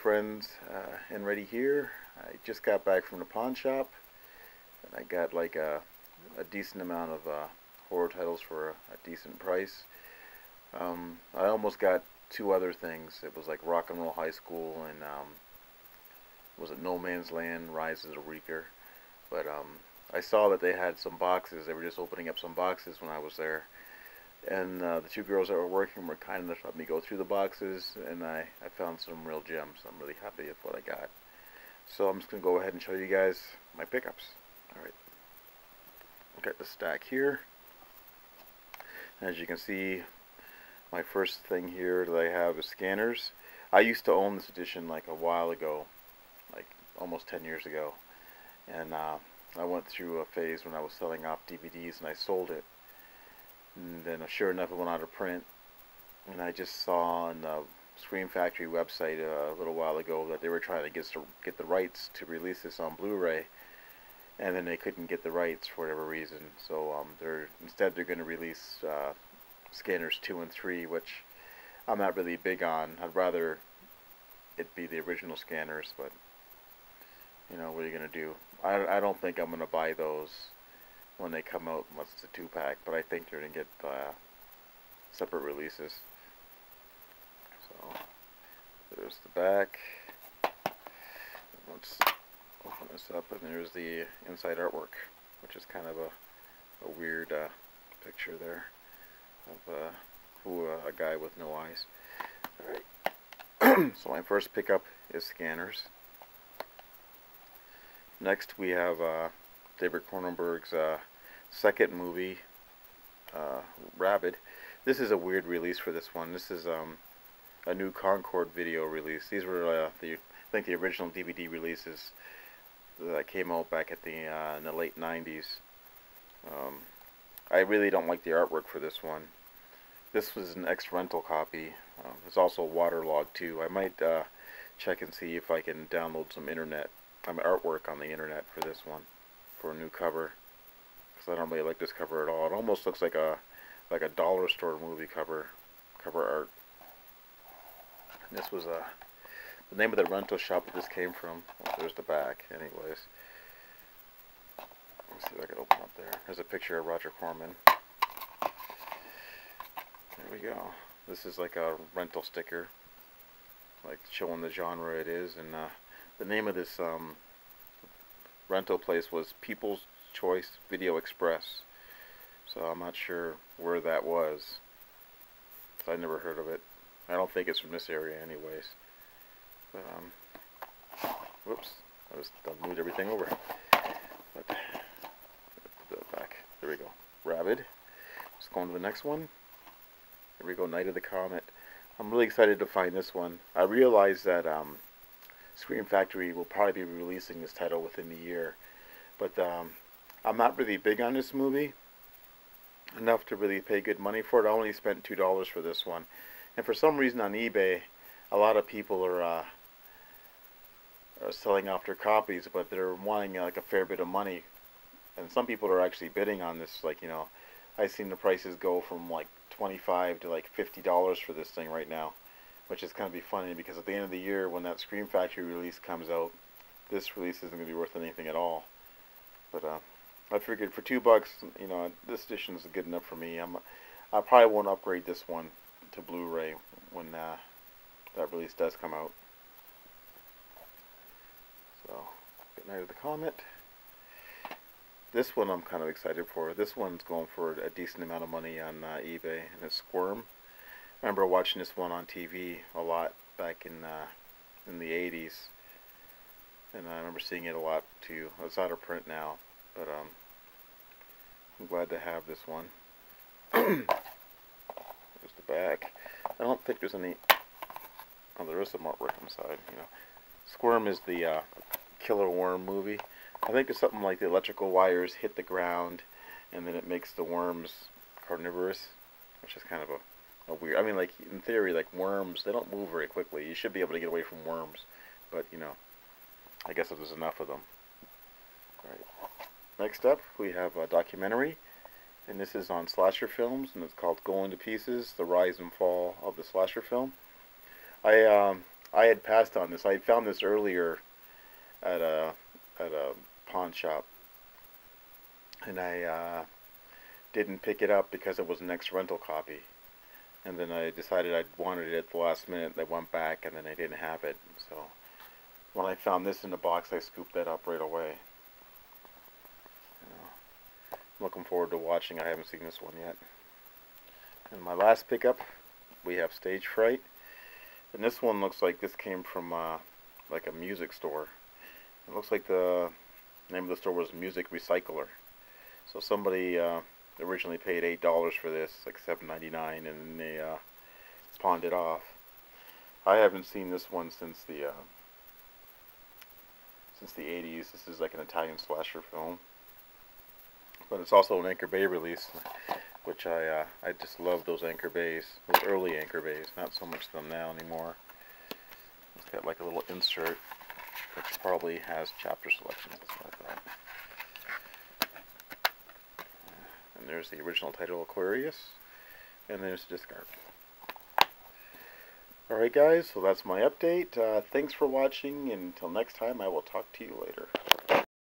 friends, and ready here. I just got back from the pawn shop, and I got like a decent amount of horror titles for a decent price. I almost got two other things. It was like Rock and Roll High School and was it No Man's Land, Rise of the Reeker. But I saw that they had some boxes. They were just opening up some boxes when I was there. And the two girls that were working were kind enough to let me go through the boxes, and I found some real gems. I'm really happy with what I got. So I'm just going to go ahead and show you guys my pickups. Alright, got the stack here. As you can see, my first thing here that I have is scanners. I used to own this edition like a while ago, like almost 10 years ago. And I went through a phase when I was selling off DVDs and I sold it. And then sure enough it went out of print, and I just saw on the Scream Factory website a little while ago that they were trying to get the rights to release this on Blu-ray, and then they couldn't get the rights for whatever reason. So instead they're going to release Scanners 2 and 3, which I'm not really big on. I'd rather it be the original Scanners, but you know, what are you going to do? I don't think I'm going to buy those when they come out unless it's a 2-pack, but I think they're going to get separate releases. So there's the back. Let's open this up, and there's the inside artwork, which is kind of a weird picture there of a guy with no eyes. Alright, so my first pickup is Scanners. Next we have David Cronenberg's second movie, Rabid. This is a weird release for this one. This is a new Concord video release. These were I think the original DVD releases that came out back at in the late 90s. I really don't like the artwork for this one. This was an ex-rental copy. It's also waterlogged too. I might check and see if I can download some artwork on the internet for this one, for a new cover, because I don't really like this cover at all. It almost looks like a dollar store movie cover art. And this was the name of the rental shop that this came from. Well, there's the back, anyways. Let's see if I can open up there. There's a picture of Roger Corman. There we go. This is like a rental sticker, like showing the genre it is, and the name of this rental place was People's Choice Video Express. So I'm not sure where that was. So I never heard of it. I don't think it's from this area anyways. But, whoops. I just moved everything over. But, put that back. There we go. Rabid. Let's go on to the next one. Here we go, Night of the Comet. I'm really excited to find this one. I realize that Scream Factory will probably be releasing this title within the year, but I'm not really big on this movie enough to really pay good money for it. I only spent $2 for this one, and for some reason on eBay a lot of people are selling off their copies, but they're wanting like a fair bit of money, and some people are actually bidding on this. Like, you know, I've seen the prices go from like $25 to like $50 for this thing right now, which is going to be funny because at the end of the year when that Scream Factory release comes out, this release isn't going to be worth anything at all. But I figured for $2, you know, this edition is good enough for me. I probably won't upgrade this one to Blu-ray when that release does come out. So, Good Night of the Comet. This one I'm kind of excited for. This one's going for a decent amount of money on eBay, and it's Squirm. I remember watching this one on TV a lot back in the 80s, and I remember seeing it a lot too. It's out of print now, but I'm glad to have this one. There's the back. I don't think there's any. Oh, there is some artwork inside. You know, Squirm is the killer worm movie. I think it's something like the electrical wires hit the ground, and then it makes the worms carnivorous, which is kind of a weird. I mean, like in theory, like worms, they don't move very quickly. You should be able to get away from worms, but you know, I guess if there's enough of them. All right. Next up, we have a documentary, and this is on slasher films, and it's called "Going to Pieces: The Rise and Fall of the Slasher Film." I I had passed on this. I had found this earlier at a pawn shop, and I didn't pick it up because it was an ex-rental copy. And then I decided I wanted it at the last minute. I went back, and then I didn't have it. So when I found this in the box, I scooped that up right away. I'm looking forward to watching. I haven't seen this one yet. And my last pickup, we have Stage Fright. And this one looks like this came from like a music store. It looks like the name of the store was Music Recycler. So somebody originally paid $8 for this, like $7.99, and they pawned it off. I haven't seen this one since the 80s. This is like an Italian slasher film, but it's also an Anchor Bay release, which I just love those Anchor Bays, those early Anchor Bays. Not so much them now anymore. It's got like a little insert that probably has chapter selections. That's what I thought. And there's the original title, Aquarius, and there's the discard. Alright guys, so that's my update. Thanks for watching, and until next time, I will talk to you later.